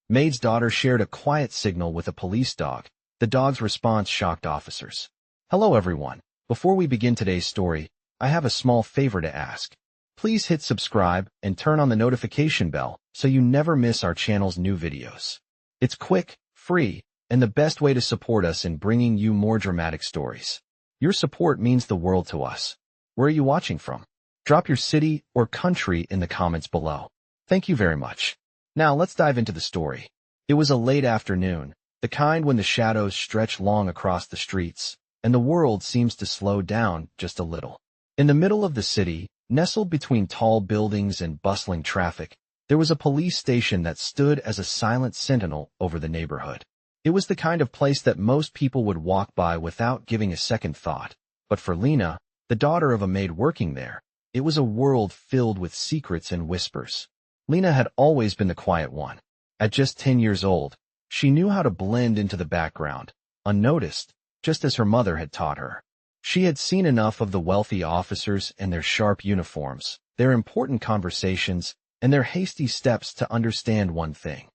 Maid's daughter shared a quiet signal with a police dog. The dog's response shocked officers. Hello everyone. Before we begin today's story, I have a small favor to ask. Please hit subscribe and turn on the notification bell so you never miss our channel's new videos. It's quick, free, and the best way to support us in bringing you more dramatic stories. Your support means the world to us. Where are you watching from? Drop your city or country in the comments below. Thank you very much. Now let's dive into the story. It was a late afternoon, the kind when the shadows stretch long across the streets, and the world seems to slow down just a little. In the middle of the city, nestled between tall buildings and bustling traffic, there was a police station that stood as a silent sentinel over the neighborhood. It was the kind of place that most people would walk by without giving a second thought. But for Lena, the daughter of a maid working there, it was a world filled with secrets and whispers. Lena had always been the quiet one. At just 10 years old, she knew how to blend into the background, unnoticed, just as her mother had taught her. She had seen enough of the wealthy officers and their sharp uniforms, their important conversations, and their hasty steps to understand one thing.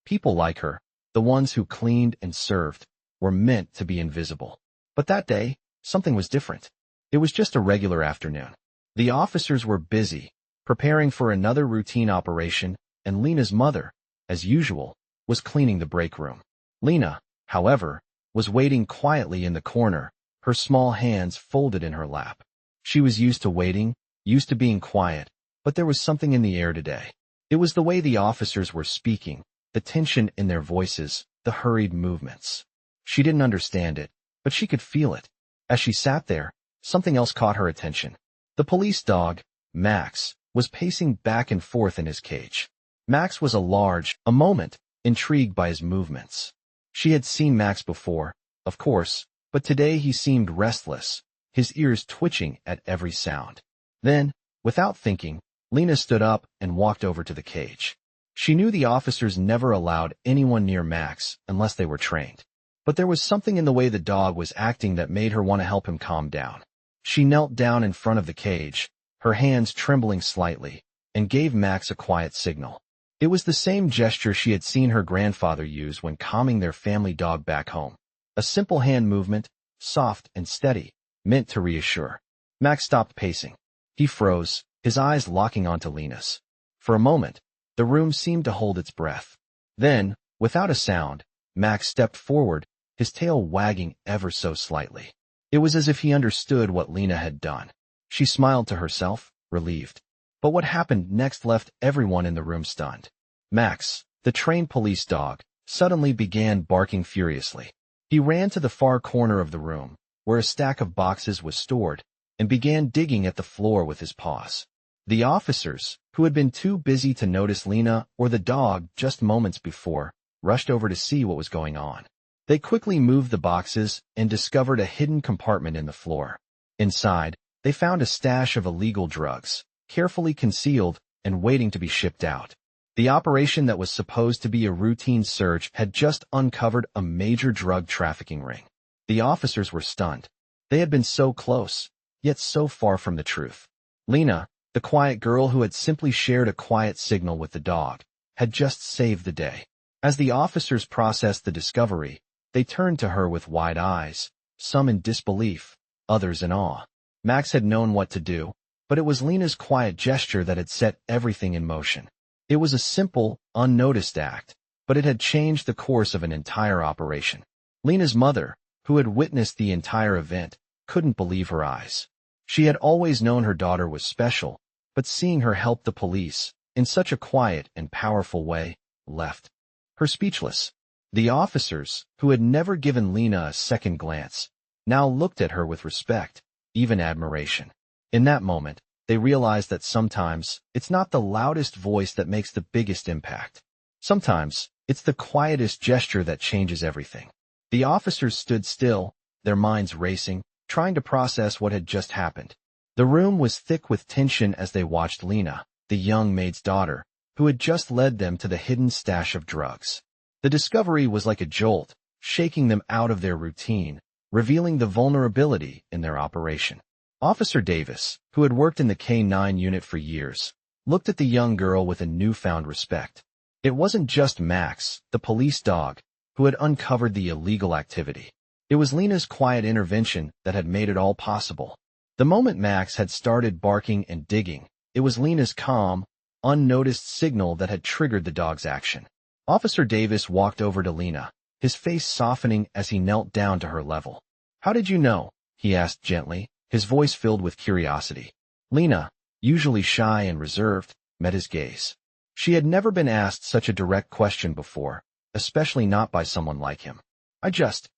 People like her, the ones who cleaned and served, were meant to be invisible. But that day, something was different. It was just a regular afternoon. The officers were busy, preparing for another routine operation, and Lena's mother, as usual, was cleaning the break room. Lena, however, was waiting quietly in the corner, her small hands folded in her lap. She was used to waiting, used to being quiet, but there was something in the air today. It was the way the officers were speaking, the tension in their voices, the hurried movements. She didn't understand it, but she could feel it. As she sat there, something else caught her attention. The police dog, Max, was pacing back and forth in his cage. Max was a moment, intrigued by his movements. She had seen Max before, of course, but today he seemed restless, his ears twitching at every sound. Then, without thinking, Lena stood up and walked over to the cage. She knew the officers never allowed anyone near Max unless they were trained. But there was something in the way the dog was acting that made her want to help him calm down. She knelt down in front of the cage, her hands trembling slightly, and gave Max a quiet signal. It was the same gesture she had seen her grandfather use when calming their family dog back home. A simple hand movement, soft and steady, meant to reassure. Max stopped pacing. He froze, his eyes locking onto Lena's. For a moment, the room seemed to hold its breath. Then, without a sound, Max stepped forward, his tail wagging ever so slightly. It was as if he understood what Lena had done. She smiled to herself, relieved. But what happened next left everyone in the room stunned. Max, the trained police dog, suddenly began barking furiously. He ran to the far corner of the room, where a stack of boxes was stored, and began digging at the floor with his paws. The officers, who had been too busy to notice Lena or the dog just moments before, rushed over to see what was going on. They quickly moved the boxes and discovered a hidden compartment in the floor. Inside, they found a stash of illegal drugs, carefully concealed and waiting to be shipped out. The operation that was supposed to be a routine search had just uncovered a major drug trafficking ring. The officers were stunned. They had been so close, yet so far from the truth. Lena, the quiet girl who had simply shared a quiet signal with the dog, had just saved the day. As the officers processed the discovery, they turned to her with wide eyes, some in disbelief, others in awe. Max had known what to do, but it was Lena's quiet gesture that had set everything in motion. It was a simple, unnoticed act, but it had changed the course of an entire operation. Lena's mother, who had witnessed the entire event, couldn't believe her eyes. She had always known her daughter was special, but seeing her help the police, in such a quiet and powerful way, left her speechless. The officers, who had never given Lena a second glance, now looked at her with respect, even admiration. In that moment, they realized that sometimes it's not the loudest voice that makes the biggest impact. Sometimes it's the quietest gesture that changes everything. The officers stood still, their minds racing, trying to process what had just happened. The room was thick with tension as they watched Lena, the young maid's daughter, who had just led them to the hidden stash of drugs. The discovery was like a jolt, shaking them out of their routine, revealing the vulnerability in their operation. Officer Davis, who had worked in the K-9 unit for years, looked at the young girl with a newfound respect. It wasn't just Max, the police dog, who had uncovered the illegal activity. It was Lena's quiet intervention that had made it all possible. The moment Max had started barking and digging, it was Lena's calm, unnoticed signal that had triggered the dog's action. Officer Davis walked over to Lena, his face softening as he knelt down to her level. "How did you know?" he asked gently, his voice filled with curiosity. Lena, usually shy and reserved, met his gaze. She had never been asked such a direct question before, especially not by someone like him. I just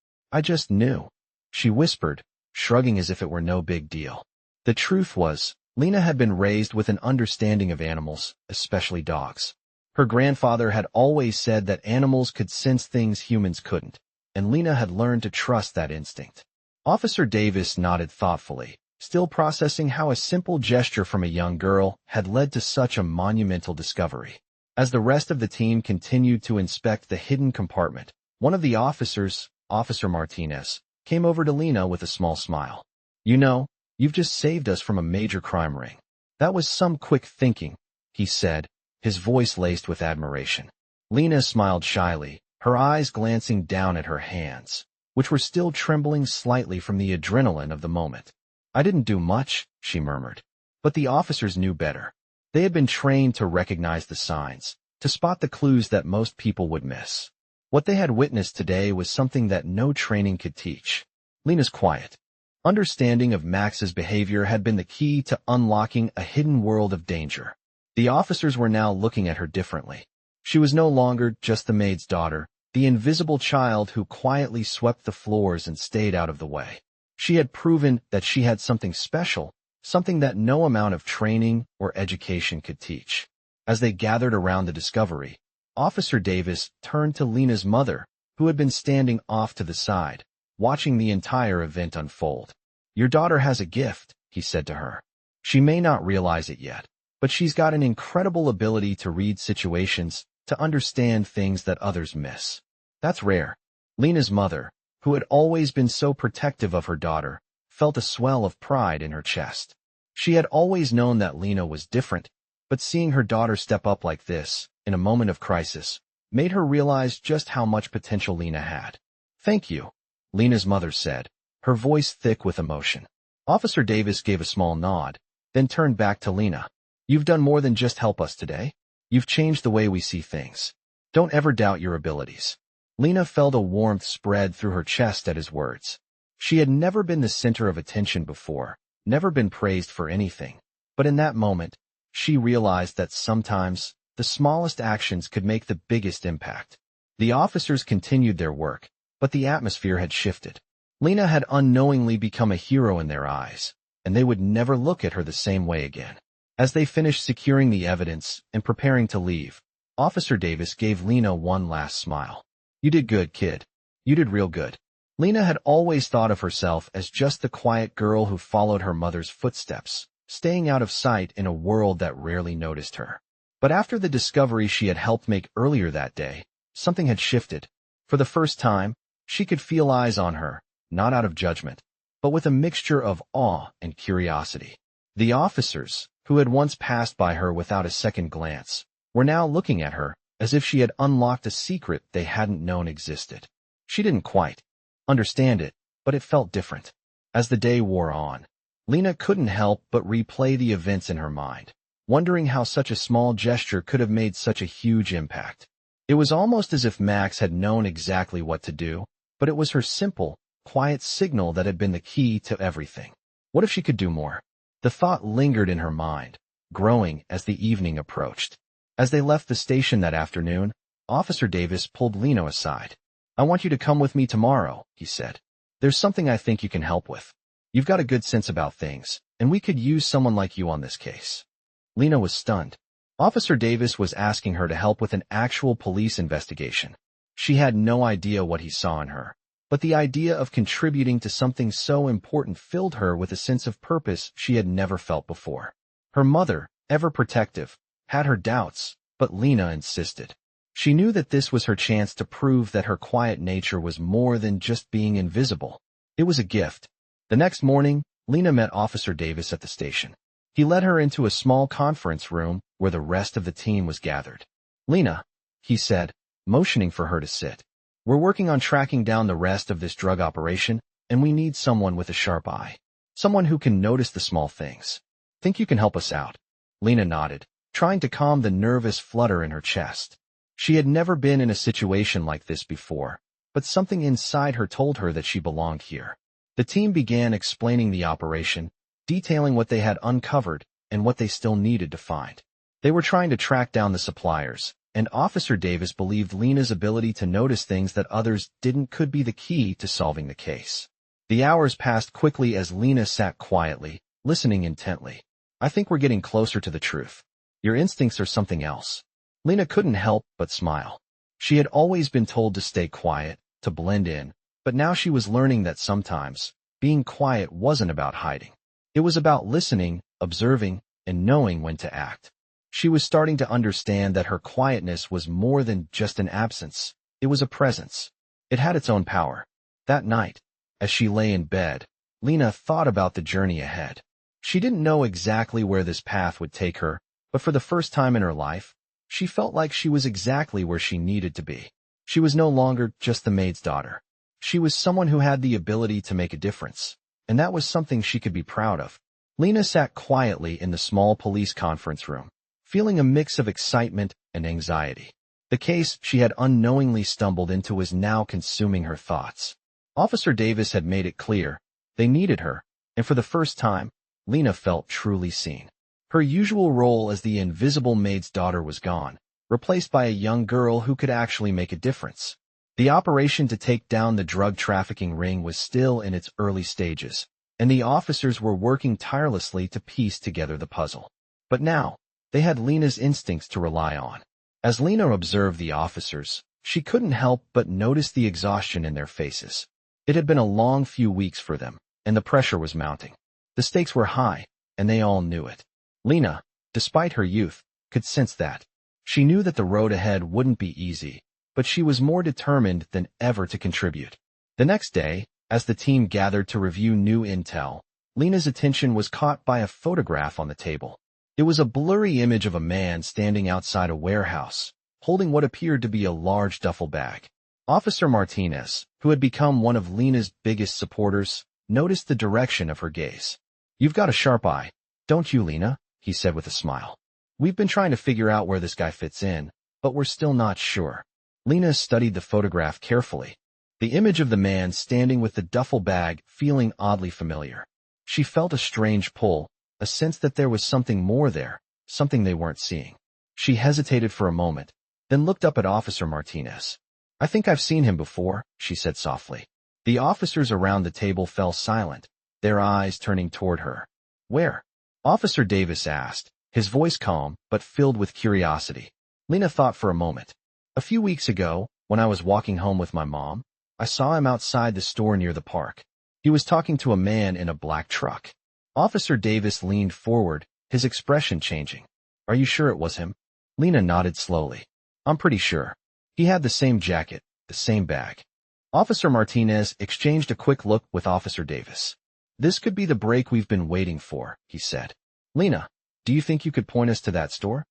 knew," she whispered, shrugging as if it were no big deal. The truth was, Lena had been raised with an understanding of animals, especially dogs. Her grandfather had always said that animals could sense things humans couldn't, and Lena had learned to trust that instinct. Officer Davis nodded thoughtfully, still processing how a simple gesture from a young girl had led to such a monumental discovery. As the rest of the team continued to inspect the hidden compartment, one of the officers, Officer Martinez, came over to Lena with a small smile. "You know, you've just saved us from a major crime ring." "That was some quick thinking," he said, his voice laced with admiration. Lena smiled shyly, her eyes glancing down at her hands, which were still trembling slightly from the adrenaline of the moment. "I didn't do much," she murmured. But the officers knew better. They had been trained to recognize the signs, to spot the clues that most people would miss. What they had witnessed today was something that no training could teach. Lena's quiet understanding of Max's behavior had been the key to unlocking a hidden world of danger. The officers were now looking at her differently. She was no longer just the maid's daughter, the invisible child who quietly swept the floors and stayed out of the way. She had proven that she had something special, something that no amount of training or education could teach. As they gathered around the discovery, Officer Davis turned to Lena's mother, who had been standing off to the side, watching the entire event unfold. "Your daughter has a gift," he said to her. "She may not realize it yet, but she's got an incredible ability to read situations, to understand things that others miss. That's rare." Lena's mother, who had always been so protective of her daughter, felt a swell of pride in her chest. She had always known that Lena was different, but seeing her daughter step up like this, in a moment of crisis, made her realize just how much potential Lena had. "Thank you," Lena's mother said, her voice thick with emotion. Officer Davis gave a small nod, then turned back to Lena. "You've done more than just help us today. You've changed the way we see things. Don't ever doubt your abilities." Lena felt a warmth spread through her chest at his words. She had never been the center of attention before, never been praised for anything. But in that moment, she realized that sometimes, the smallest actions could make the biggest impact. The officers continued their work, but the atmosphere had shifted. Lena had unknowingly become a hero in their eyes, and they would never look at her the same way again. As they finished securing the evidence and preparing to leave, Officer Davis gave Lena one last smile. "You did good, kid. You did real good." Lena had always thought of herself as just the quiet girl who followed her mother's footsteps, staying out of sight in a world that rarely noticed her. But after the discovery she had helped make earlier that day, something had shifted. For the first time, she could feel eyes on her, not out of judgment, but with a mixture of awe and curiosity. The officers, who had once passed by her without a second glance, were now looking at her as if she had unlocked a secret they hadn't known existed. She didn't quite understand it, but it felt different. As the day wore on, Lena couldn't help but replay the events in her mind, wondering how such a small gesture could have made such a huge impact. It was almost as if Max had known exactly what to do, but it was her simple, quiet signal that had been the key to everything. What if she could do more? The thought lingered in her mind, growing as the evening approached. As they left the station that afternoon, Officer Davis pulled Lena aside. "I want you to come with me tomorrow," he said. "There's something I think you can help with. You've got a good sense about things, and we could use someone like you on this case." Lena was stunned. Officer Davis was asking her to help with an actual police investigation. She had no idea what he saw in her, but the idea of contributing to something so important filled her with a sense of purpose she had never felt before. Her mother, ever protective, had her doubts, but Lena insisted. She knew that this was her chance to prove that her quiet nature was more than just being invisible. It was a gift. The next morning, Lena met Officer Davis at the station. He led her into a small conference room where the rest of the team was gathered. "Lena, he said, motioning for her to sit. We're working on tracking down the rest of this drug operation, and we need someone with a sharp eye. Someone who can notice the small things. Think you can help us out? Lena nodded, trying to calm the nervous flutter in her chest. She had never been in a situation like this before, but something inside her told her that she belonged here. The team began explaining the operation, detailing what they had uncovered and what they still needed to find. They were trying to track down the suppliers, and Officer Davis believed Lena's ability to notice things that others didn't could be the key to solving the case. The hours passed quickly as Lena sat quietly, listening intently. I think we're getting closer to the truth. Your instincts are something else. Lena couldn't help but smile. She had always been told to stay quiet, to blend in, but now she was learning that sometimes, being quiet wasn't about hiding. It was about listening, observing, and knowing when to act. She was starting to understand that her quietness was more than just an absence. It was a presence. It had its own power. That night, as she lay in bed, Lena thought about the journey ahead. She didn't know exactly where this path would take her, but for the first time in her life, she felt like she was exactly where she needed to be. She was no longer just the maid's daughter. She was someone who had the ability to make a difference, and that was something she could be proud of. Lena sat quietly in the small police conference room, feeling a mix of excitement and anxiety. The case she had unknowingly stumbled into was now consuming her thoughts. Officer Davis had made it clear they needed her, and for the first time, Lena felt truly seen. Her usual role as the invisible maid's daughter was gone, replaced by a young girl who could actually make a difference. The operation to take down the drug trafficking ring was still in its early stages, and the officers were working tirelessly to piece together the puzzle. But now, they had Lena's instincts to rely on. As Lena observed the officers, she couldn't help but notice the exhaustion in their faces. It had been a long few weeks for them, and the pressure was mounting. The stakes were high, and they all knew it. Lena, despite her youth, could sense that. She knew that the road ahead wouldn't be easy, but she was more determined than ever to contribute. The next day, as the team gathered to review new intel, Lena's attention was caught by a photograph on the table. It was a blurry image of a man standing outside a warehouse, holding what appeared to be a large duffel bag. Officer Martinez, who had become one of Lena's biggest supporters, noticed the direction of her gaze. "You've got a sharp eye, don't you, Lena?" he said with a smile. "We've been trying to figure out where this guy fits in, but we're still not sure." Lena studied the photograph carefully, the image of the man standing with the duffel bag feeling oddly familiar. She felt a strange pull, a sense that there was something more there, something they weren't seeing. She hesitated for a moment, then looked up at Officer Martinez. "I think I've seen him before," she said softly. The officers around the table fell silent, their eyes turning toward her. "Where?" Officer Davis asked, his voice calm but filled with curiosity. Lena thought for a moment. "A few weeks ago, when I was walking home with my mom, I saw him outside the store near the park. He was talking to a man in a black truck." Officer Davis leaned forward, his expression changing. "Are you sure it was him?" Lena nodded slowly. "I'm pretty sure. He had the same jacket, the same bag." Officer Martinez exchanged a quick look with Officer Davis. "This could be the break we've been waiting for," he said. "Lena, do you think you could point us to that store?"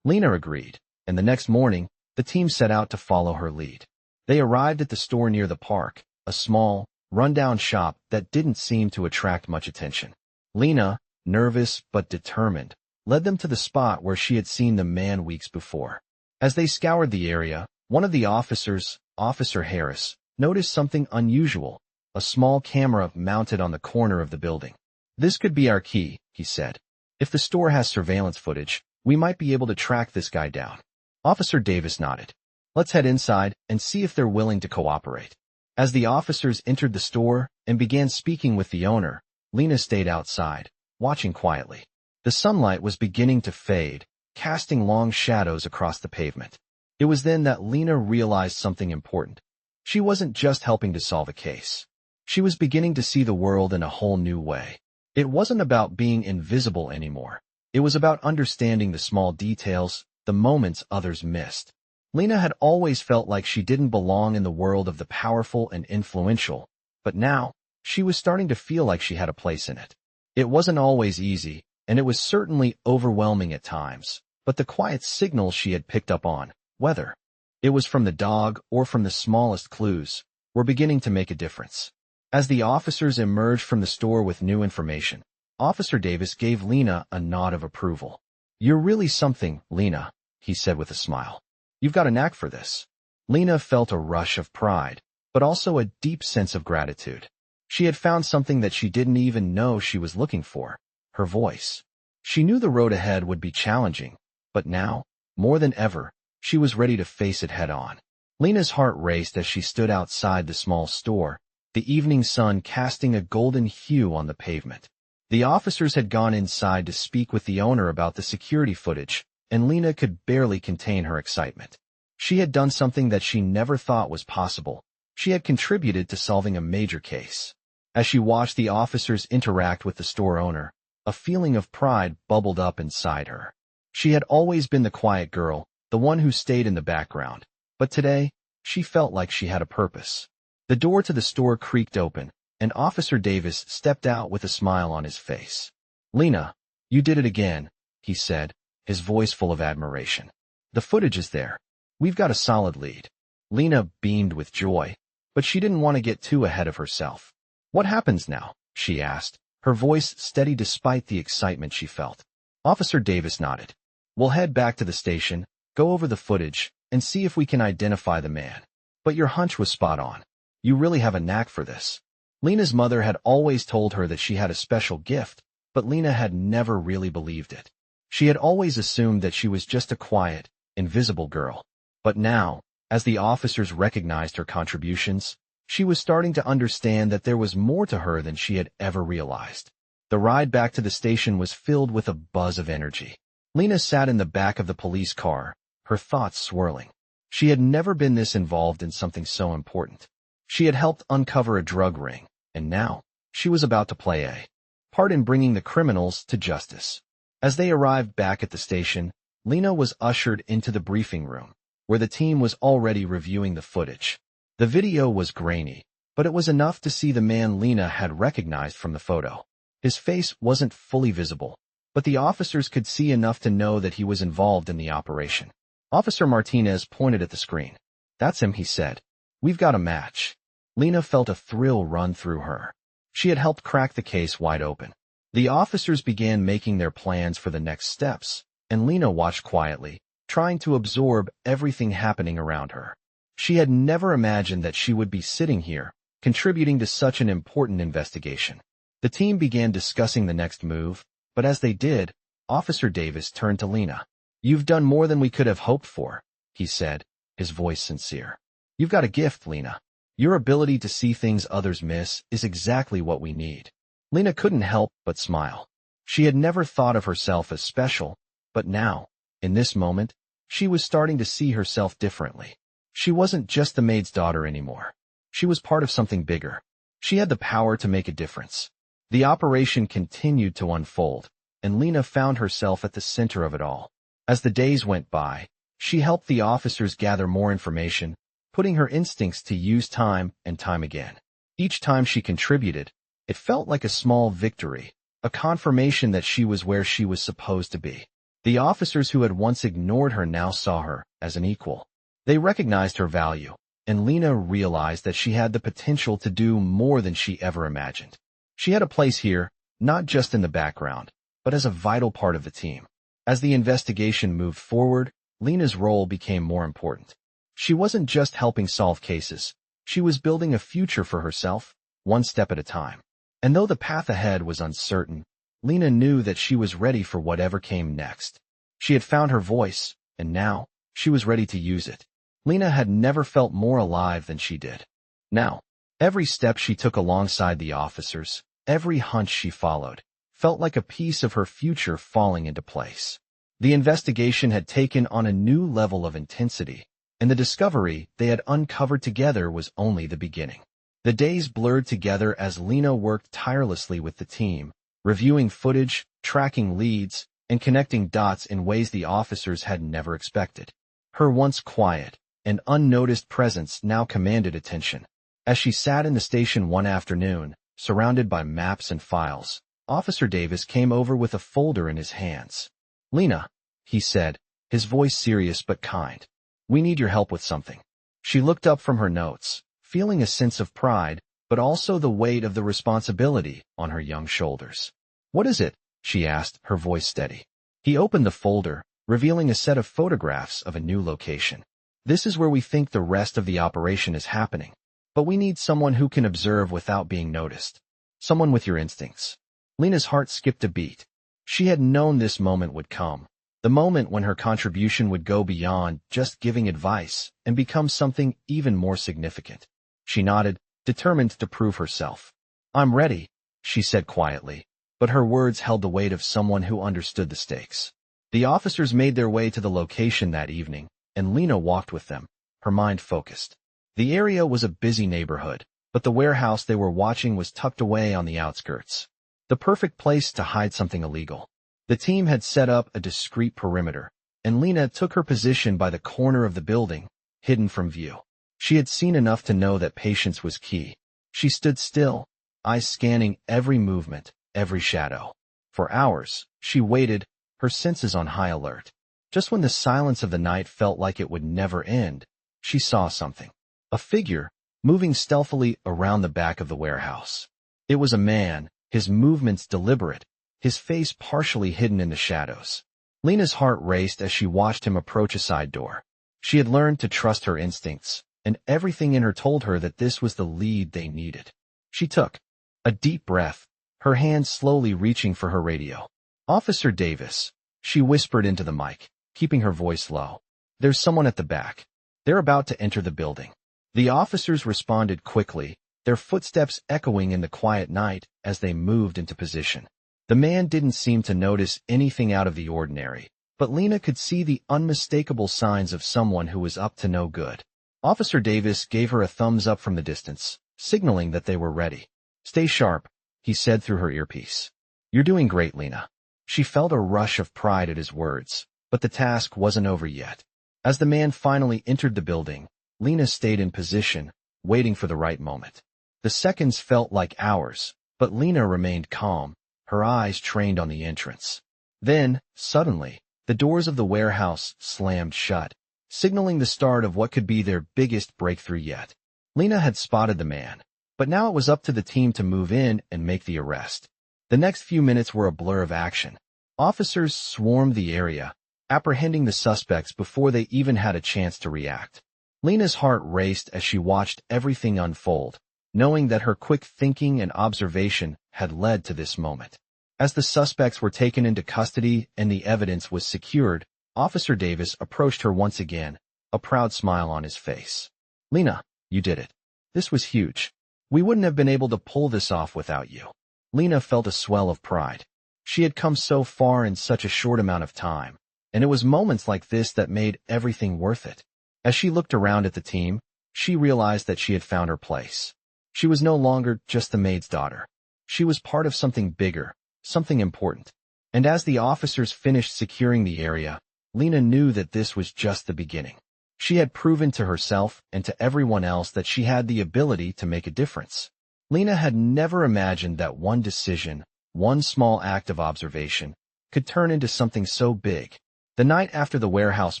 Lena agreed, and the next morning, the team set out to follow her lead. They arrived at the store near the park, a small, run-down shop that didn't seem to attract much attention. Lena, nervous but determined, led them to the spot where she had seen the man weeks before. As they scoured the area, one of the officers, Officer Harris, noticed something unusual, a small camera mounted on the corner of the building. "This could be our key," he said. "If the store has surveillance footage, we might be able to track this guy down." Officer Davis nodded. "Let's head inside and see if they're willing to cooperate." As the officers entered the store and began speaking with the owner, Lena stayed outside, watching quietly. The sunlight was beginning to fade, casting long shadows across the pavement. It was then that Lena realized something important. She wasn't just helping to solve a case. She was beginning to see the world in a whole new way. It wasn't about being invisible anymore. It was about understanding the small details, the moments others missed. Lena had always felt like she didn't belong in the world of the powerful and influential, but now, she was starting to feel like she had a place in it. It wasn't always easy, and it was certainly overwhelming at times, but the quiet signals she had picked up on, whether It was from the dog or from the smallest clues, were beginning to make a difference. As the officers emerged from the store with new information, Officer Davis gave Lena a nod of approval. "You're really something, Lena," he said with a smile. "You've got a knack for this." Lena felt a rush of pride, but also a deep sense of gratitude. She had found something that she didn't even know she was looking for: her voice. She knew the road ahead would be challenging, but now, more than ever, she was ready to face it head-on. Lena's heart raced as she stood outside the small store, the evening sun casting a golden hue on the pavement. The officers had gone inside to speak with the owner about the security footage, and Lena could barely contain her excitement. She had done something that she never thought was possible. She had contributed to solving a major case. As she watched the officers interact with the store owner, a feeling of pride bubbled up inside her. She had always been the quiet girl, the one who stayed in the background, but today, she felt like she had a purpose. The door to the store creaked open, and Officer Davis stepped out with a smile on his face. "Lena, you did it again," he said, his voice full of admiration. "The footage is there. We've got a solid lead." Lena beamed with joy, but she didn't want to get too ahead of herself. "What happens now?" she asked, her voice steady despite the excitement she felt. Officer Davis nodded. "We'll head back to the station, go over the footage, and see if we can identify the man. But your hunch was spot on. You really have a knack for this." Lena's mother had always told her that she had a special gift, but Lena had never really believed it. She had always assumed that she was just a quiet, invisible girl. But now, as the officers recognized her contributions, she was starting to understand that there was more to her than she had ever realized. The ride back to the station was filled with a buzz of energy. Lena sat in the back of the police car, her thoughts swirling. She had never been this involved in something so important. She had helped uncover a drug ring, and now, she was about to play a part in bringing the criminals to justice. As they arrived back at the station, Lena was ushered into the briefing room, where the team was already reviewing the footage. The video was grainy, but it was enough to see the man Lena had recognized from the photo. His face wasn't fully visible, but the officers could see enough to know that he was involved in the operation. Officer Martinez pointed at the screen. "That's him," he said. "We've got a match." Lena felt a thrill run through her. She had helped crack the case wide open. The officers began making their plans for the next steps, and Lena watched quietly, trying to absorb everything happening around her. She had never imagined that she would be sitting here, contributing to such an important investigation. The team began discussing the next move, but as they did, Officer Davis turned to Lena. "You've done more than we could have hoped for," he said, his voice sincere. "You've got a gift, Lena. Your ability to see things others miss is exactly what we need." Lena couldn't help but smile. She had never thought of herself as special, but now, in this moment, she was starting to see herself differently. She wasn't just the maid's daughter anymore. She was part of something bigger. She had the power to make a difference. The operation continued to unfold, and Lena found herself at the center of it all. As the days went by, she helped the officers gather more information, putting her instincts to use time and time again. Each time she contributed, it felt like a small victory, a confirmation that she was where she was supposed to be. The officers who had once ignored her now saw her as an equal. They recognized her value, and Lena realized that she had the potential to do more than she ever imagined. She had a place here, not just in the background, but as a vital part of the team. As the investigation moved forward, Lena's role became more important. She wasn't just helping solve cases, she was building a future for herself, one step at a time. And though the path ahead was uncertain, Lena knew that she was ready for whatever came next. She had found her voice, and now, she was ready to use it. Lena had never felt more alive than she did. Now, every step she took alongside the officers, every hunch she followed, felt like a piece of her future falling into place. The investigation had taken on a new level of intensity, and the discovery they had uncovered together was only the beginning. The days blurred together as Lena worked tirelessly with the team, reviewing footage, tracking leads, and connecting dots in ways the officers had never expected. Her once quiet and unnoticed presence now commanded attention. As she sat in the station one afternoon, surrounded by maps and files, Officer Davis came over with a folder in his hands. "Lena," he said, his voice serious but kind. We need your help with something. She looked up from her notes, feeling a sense of pride, but also the weight of the responsibility on her young shoulders. What is it? She asked, her voice steady. He opened the folder, revealing a set of photographs of a new location. This is where we think the rest of the operation is happening. But we need someone who can observe without being noticed. Someone with your instincts. Lena's heart skipped a beat. She had known this moment would come. The moment when her contribution would go beyond just giving advice and become something even more significant. She nodded, determined to prove herself. I'm ready, she said quietly, but her words held the weight of someone who understood the stakes. The officers made their way to the location that evening, and Lena walked with them, her mind focused. The area was a busy neighborhood, but the warehouse they were watching was tucked away on the outskirts. The perfect place to hide something illegal. The team had set up a discreet perimeter, and Lena took her position by the corner of the building, hidden from view. She had seen enough to know that patience was key. She stood still, eyes scanning every movement, every shadow. For hours, she waited, her senses on high alert. Just when the silence of the night felt like it would never end, she saw something. A figure, moving stealthily around the back of the warehouse. It was a man, his movements deliberate, his face partially hidden in the shadows. Lena's heart raced as she watched him approach a side door. She had learned to trust her instincts, and everything in her told her that this was the lead they needed. She took a deep breath, her hand slowly reaching for her radio. Officer Davis, she whispered into the mic, keeping her voice low. There's someone at the back. They're about to enter the building. The officers responded quickly, their footsteps echoing in the quiet night as they moved into position. The man didn't seem to notice anything out of the ordinary, but Lena could see the unmistakable signs of someone who was up to no good. Officer Davis gave her a thumbs up from the distance, signaling that they were ready. Stay sharp, he said through her earpiece. You're doing great, Lena. She felt a rush of pride at his words, but the task wasn't over yet. As the man finally entered the building, Lena stayed in position, waiting for the right moment. The seconds felt like hours, but Lena remained calm, her eyes trained on the entrance. Then, suddenly, the doors of the warehouse slammed shut, signaling the start of what could be their biggest breakthrough yet. Lena had spotted the man, but now it was up to the team to move in and make the arrest. The next few minutes were a blur of action. Officers swarmed the area, apprehending the suspects before they even had a chance to react. Lena's heart raced as she watched everything unfold, knowing that her quick thinking and observation had led to this moment. As the suspects were taken into custody and the evidence was secured, Officer Davis approached her once again, a proud smile on his face. Lena, you did it. This was huge. We wouldn't have been able to pull this off without you. Lena felt a swell of pride. She had come so far in such a short amount of time, and it was moments like this that made everything worth it. As she looked around at the team, she realized that she had found her place. She was no longer just the maid's daughter. She was part of something bigger, something important. And as the officers finished securing the area, Lena knew that this was just the beginning. She had proven to herself and to everyone else that she had the ability to make a difference. Lena had never imagined that one decision, one small act of observation, could turn into something so big. The night after the warehouse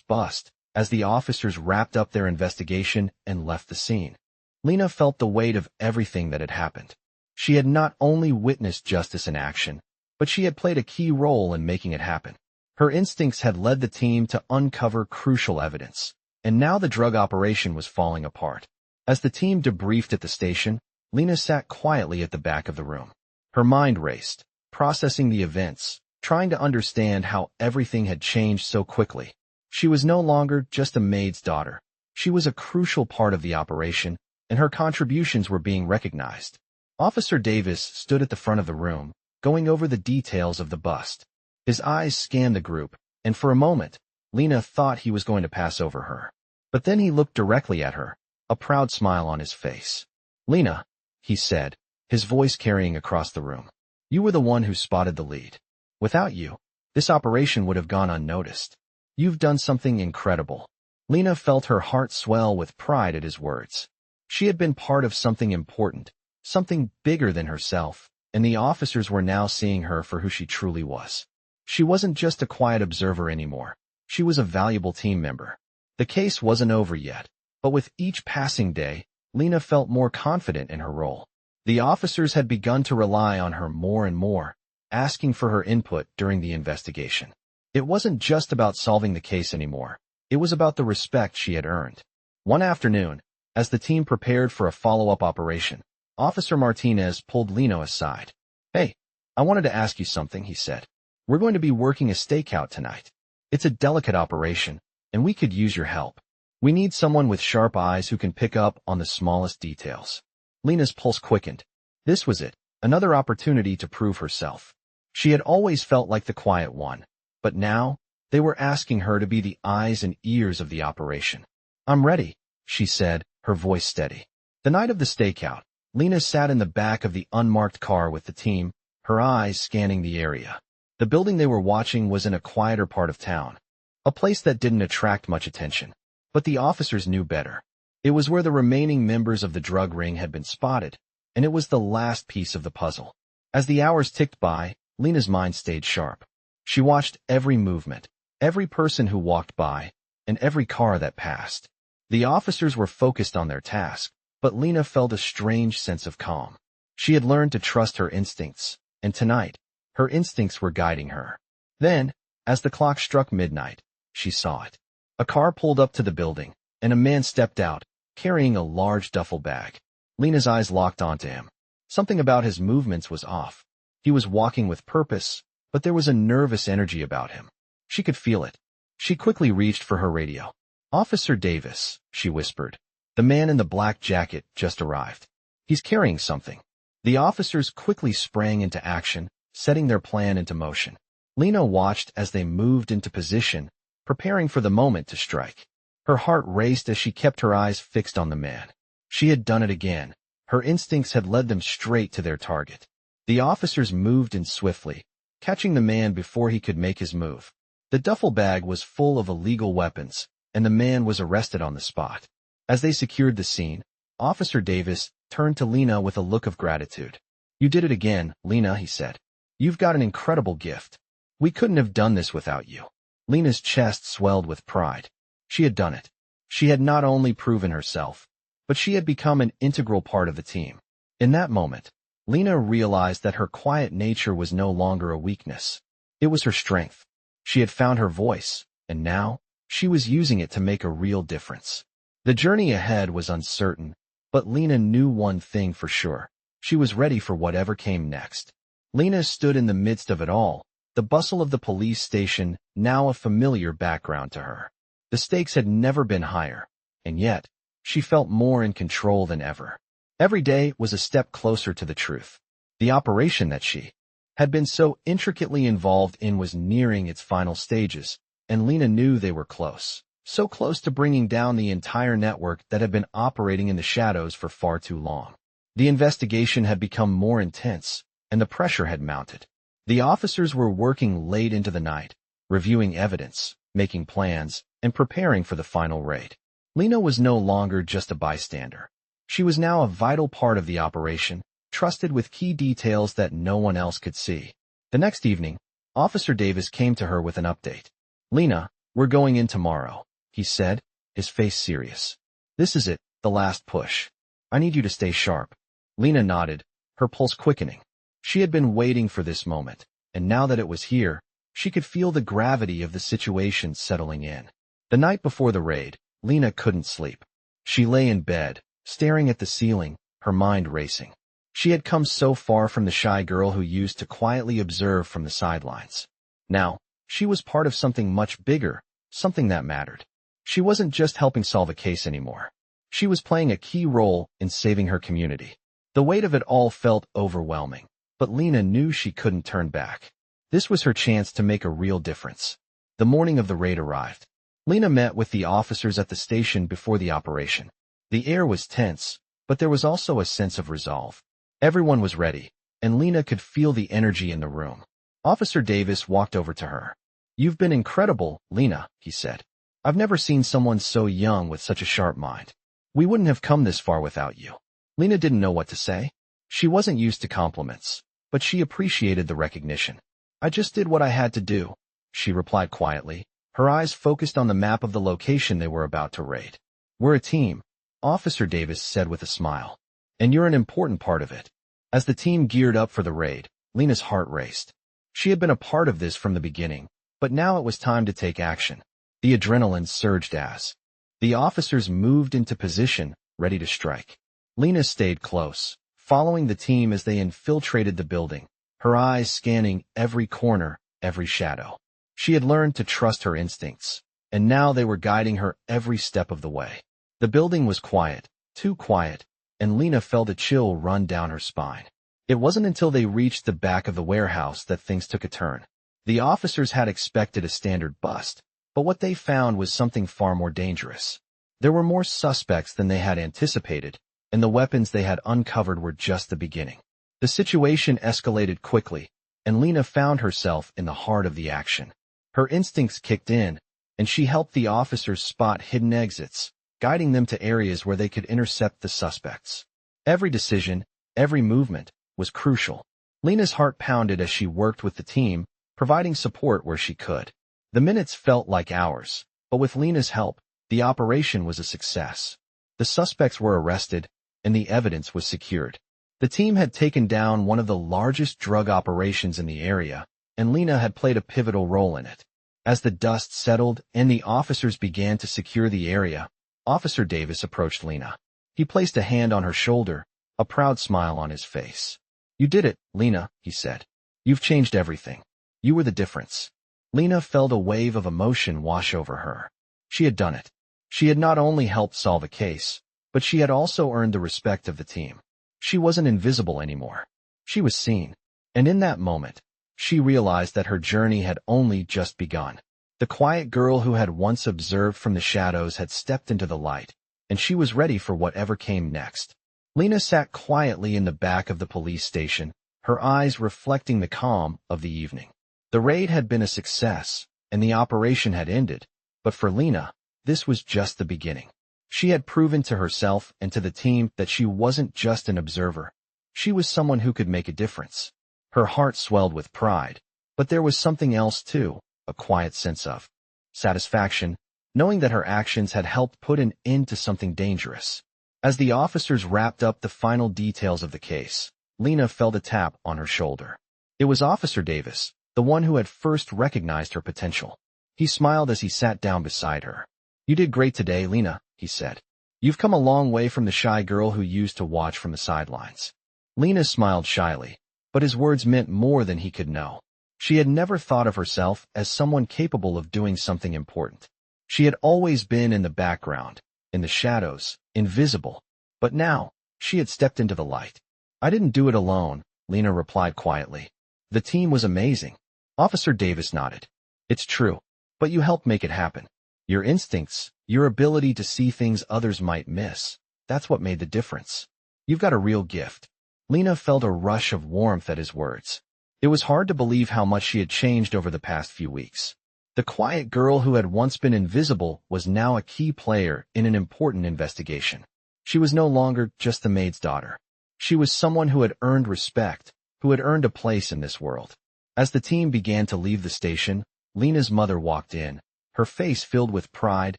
bust, as the officers wrapped up their investigation and left the scene, Lena felt the weight of everything that had happened. She had not only witnessed justice in action, but she had played a key role in making it happen. Her instincts had led the team to uncover crucial evidence, and now the drug operation was falling apart. As the team debriefed at the station, Lena sat quietly at the back of the room. Her mind raced, processing the events, trying to understand how everything had changed so quickly. She was no longer just a maid's daughter. She was a crucial part of the operation, and her contributions were being recognized. Officer Davis stood at the front of the room, going over the details of the bust. His eyes scanned the group, and for a moment, Lena thought he was going to pass over her. But then he looked directly at her, a proud smile on his face. Lena, he said, his voice carrying across the room. You were the one who spotted the lead. Without you, this operation would have gone unnoticed. You've done something incredible. Lena felt her heart swell with pride at his words. She had been part of something important, something bigger than herself, and the officers were now seeing her for who she truly was. She wasn't just a quiet observer anymore. She was a valuable team member. The case wasn't over yet, but with each passing day, Lena felt more confident in her role. The officers had begun to rely on her more and more, asking for her input during the investigation. It wasn't just about solving the case anymore. It was about the respect she had earned. One afternoon, as the team prepared for a follow-up operation, Officer Martinez pulled Lena aside. "Hey, I wanted to ask you something," he said. "We're going to be working a stakeout tonight. It's a delicate operation, and we could use your help. We need someone with sharp eyes who can pick up on the smallest details." Lena's pulse quickened. This was it, another opportunity to prove herself. She had always felt like the quiet one, but now, they were asking her to be the eyes and ears of the operation. "I'm ready," she said, her voice steady. The night of the stakeout, Lena sat in the back of the unmarked car with the team, her eyes scanning the area. The building they were watching was in a quieter part of town, a place that didn't attract much attention. But the officers knew better. It was where the remaining members of the drug ring had been spotted, and it was the last piece of the puzzle. As the hours ticked by, Lena's mind stayed sharp. She watched every movement, every person who walked by, and every car that passed. The officers were focused on their task, but Lena felt a strange sense of calm. She had learned to trust her instincts, and tonight, her instincts were guiding her. Then, as the clock struck midnight, she saw it. A car pulled up to the building, and a man stepped out, carrying a large duffel bag. Lena's eyes locked onto him. Something about his movements was off. He was walking with purpose, but there was a nervous energy about him. She could feel it. She quickly reached for her radio. "Officer Davis," she whispered. "The man in the black jacket just arrived. He's carrying something." The officers quickly sprang into action, setting their plan into motion. Lena watched as they moved into position, preparing for the moment to strike. Her heart raced as she kept her eyes fixed on the man. She had done it again. Her instincts had led them straight to their target. The officers moved in swiftly, catching the man before he could make his move. The duffel bag was full of illegal weapons, and the man was arrested on the spot. As they secured the scene, Officer Davis turned to Lena with a look of gratitude. "You did it again, Lena," he said. "You've got an incredible gift. We couldn't have done this without you." Lena's chest swelled with pride. She had done it. She had not only proven herself, but she had become an integral part of the team. In that moment, Lena realized that her quiet nature was no longer a weakness. It was her strength. She had found her voice, and now, she was using it to make a real difference. The journey ahead was uncertain, but Lena knew one thing for sure. She was ready for whatever came next. Lena stood in the midst of it all, the bustle of the police station now a familiar background to her. The stakes had never been higher, and yet, she felt more in control than ever. Every day was a step closer to the truth. The operation that she had been so intricately involved in was nearing its final stages, and Lena knew they were close. So close to bringing down the entire network that had been operating in the shadows for far too long. The investigation had become more intense, and the pressure had mounted. The officers were working late into the night, reviewing evidence, making plans, and preparing for the final raid. Lena was no longer just a bystander. She was now a vital part of the operation, trusted with key details that no one else could see. The next evening, Officer Davis came to her with an update. "Lena, we're going in tomorrow," he said, his face serious. "This is it, the last push. I need you to stay sharp." Lena nodded, her pulse quickening. She had been waiting for this moment, and now that it was here, she could feel the gravity of the situation settling in. The night before the raid, Lena couldn't sleep. She lay in bed, staring at the ceiling, her mind racing. She had come so far from the shy girl who used to quietly observe from the sidelines. Now, she was part of something much bigger, something that mattered. She wasn't just helping solve a case anymore. She was playing a key role in saving her community. The weight of it all felt overwhelming, but Lena knew she couldn't turn back. This was her chance to make a real difference. The morning of the raid arrived. Lena met with the officers at the station before the operation. The air was tense, but there was also a sense of resolve. Everyone was ready, and Lena could feel the energy in the room. Officer Davis walked over to her. "You've been incredible, Lena," he said. "I've never seen someone so young with such a sharp mind. We wouldn't have come this far without you." Lena didn't know what to say. She wasn't used to compliments, but she appreciated the recognition. "I just did what I had to do," she replied quietly, Her eyes focused on the map of the location they were about to raid. "We're a team," Officer Davis said with a smile. "And you're an important part of it." As the team geared up for the raid, Lena's heart raced. She had been a part of this from the beginning, but now it was time to take action. The adrenaline surged as the officers moved into position, ready to strike. Lena stayed close, following the team as they infiltrated the building, her eyes scanning every corner, every shadow. She had learned to trust her instincts, and now they were guiding her every step of the way. The building was quiet, too quiet, and Lena felt a chill run down her spine. It wasn't until they reached the back of the warehouse that things took a turn. The officers had expected a standard bust, but what they found was something far more dangerous. There were more suspects than they had anticipated, and the weapons they had uncovered were just the beginning. The situation escalated quickly, and Lena found herself in the heart of the action. Her instincts kicked in, and she helped the officers spot hidden exits, guiding them to areas where they could intercept the suspects. Every decision, every movement, was crucial. Lena's heart pounded as she worked with the team, providing support where she could. The minutes felt like hours, but with Lena's help, the operation was a success. The suspects were arrested, and the evidence was secured. The team had taken down one of the largest drug operations in the area, and Lena had played a pivotal role in it. As the dust settled and the officers began to secure the area, Officer Davis approached Lena. He placed a hand on her shoulder, a proud smile on his face. "You did it, Lena," he said. "You've changed everything. You were the difference." Lena felt a wave of emotion wash over her. She had done it. She had not only helped solve a case, but she had also earned the respect of the team. She wasn't invisible anymore. She was seen. And in that moment, she realized that her journey had only just begun. The quiet girl who had once observed from the shadows had stepped into the light, and she was ready for whatever came next. Lena sat quietly in the back of the police station, her eyes reflecting the calm of the evening. The raid had been a success, and the operation had ended, but for Lena, this was just the beginning. She had proven to herself and to the team that she wasn't just an observer. She was someone who could make a difference. Her heart swelled with pride, but there was something else too, a quiet sense of satisfaction, knowing that her actions had helped put an end to something dangerous. As the officers wrapped up the final details of the case, Lena felt a tap on her shoulder. It was Officer Davis, the one who had first recognized her potential. He smiled as he sat down beside her. "You did great today, Lena," he said. "You've come a long way from the shy girl who used to watch from the sidelines." Lena smiled shyly, but his words meant more than he could know. She had never thought of herself as someone capable of doing something important. She had always been in the background, in the shadows, invisible. But now, she had stepped into the light. "I didn't do it alone," Lena replied quietly. "The team was amazing." Officer Davis nodded. "It's true, but you helped make it happen. Your instincts, your ability to see things others might miss, that's what made the difference. You've got a real gift." Lena felt a rush of warmth at his words. It was hard to believe how much she had changed over the past few weeks. The quiet girl who had once been invisible was now a key player in an important investigation. She was no longer just the maid's daughter. She was someone who had earned respect, who had earned a place in this world. As the team began to leave the station, Lena's mother walked in, her face filled with pride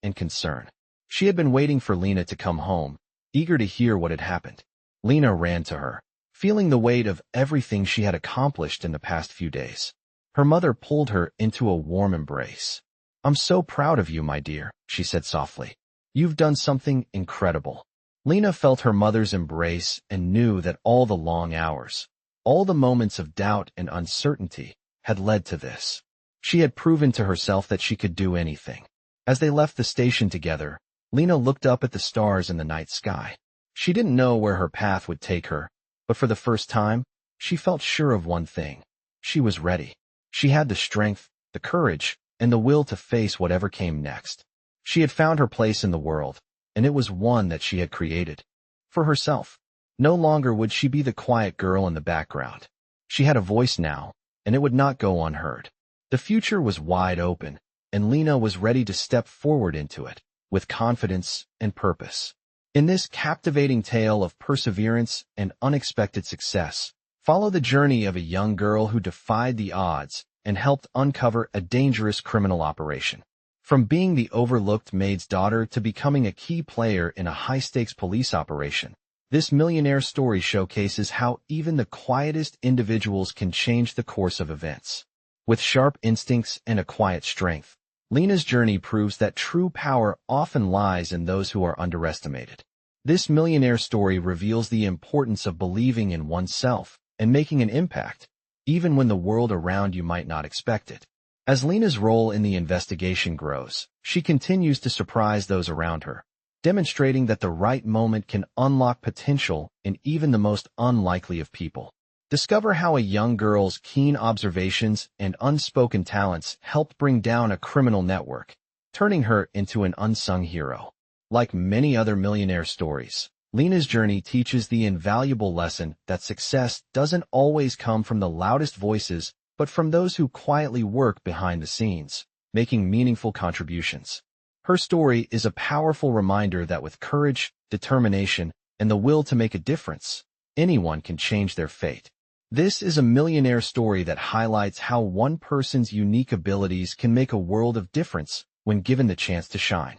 and concern. She had been waiting for Lena to come home, eager to hear what had happened. Lena ran to her, feeling the weight of everything she had accomplished in the past few days. Her mother pulled her into a warm embrace. "I'm so proud of you, my dear," she said softly. "You've done something incredible." Lena felt her mother's embrace and knew that all the long hours, all the moments of doubt and uncertainty, had led to this. She had proven to herself that she could do anything. As they left the station together, Lena looked up at the stars in the night sky. She didn't know where her path would take her, but for the first time, she felt sure of one thing. She was ready. She had the strength, the courage, and the will to face whatever came next. She had found her place in the world, and it was one that she had created. For herself. No longer would she be the quiet girl in the background. She had a voice now, and it would not go unheard. The future was wide open, and Lena was ready to step forward into it, with confidence and purpose. In this captivating tale of perseverance and unexpected success, follow the journey of a young girl who defied the odds and helped uncover a dangerous criminal operation. From being the overlooked maid's daughter to becoming a key player in a high-stakes police operation, this millionaire story showcases how even the quietest individuals can change the course of events. With sharp instincts and a quiet strength, Lena's journey proves that true power often lies in those who are underestimated. This millionaire story reveals the importance of believing in oneself and making an impact, even when the world around you might not expect it. As Lena's role in the investigation grows, she continues to surprise those around her, demonstrating that the right moment can unlock potential in even the most unlikely of people. Discover how a young girl's keen observations and unspoken talents helped bring down a criminal network, turning her into an unsung hero. Like many other millionaire stories, Lena's journey teaches the invaluable lesson that success doesn't always come from the loudest voices, but from those who quietly work behind the scenes, making meaningful contributions. Her story is a powerful reminder that with courage, determination, and the will to make a difference, anyone can change their fate. This is a millionaire story that highlights how one person's unique abilities can make a world of difference when given the chance to shine.